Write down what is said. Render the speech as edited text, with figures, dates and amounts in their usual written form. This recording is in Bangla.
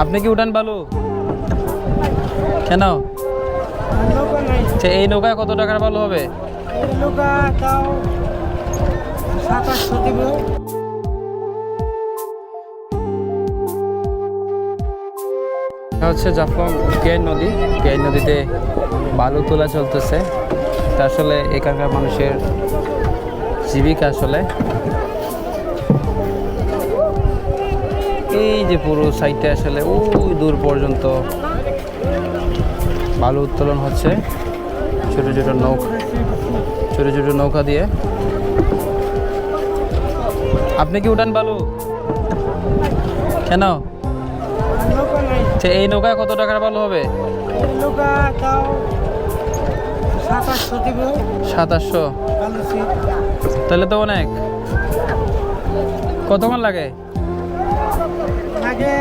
আপনি কি উঠান বালু? কেন? নৌকা নাই। আচ্ছা, এই নৌকায় কত টাকার বালু হবে? এই নৌকা তাও 2700 দিব। এটা হচ্ছে জাফলং কেয়াই নদী। কেয়াই নদীতে বালু তোলা চলতেছে। তা আসলে এখানকার মানুষের জীবিকা আসলে এই যে পুরো সাইডটা আসলে ওই দূর পর্যন্ত বালু উত্তোলন হচ্ছে ছোট ছোট নৌকা দিয়ে। আপনি কি উঠান বালু? কেন? নৌকা নাই। আচ্ছা, এই নৌকায় কত টাকার বালু হবে? এই নৌকা তাও 2700 দিব। 2700? ভালো সিট। তাহলে তো অনেক। কতক্ষণ লাগে? আগে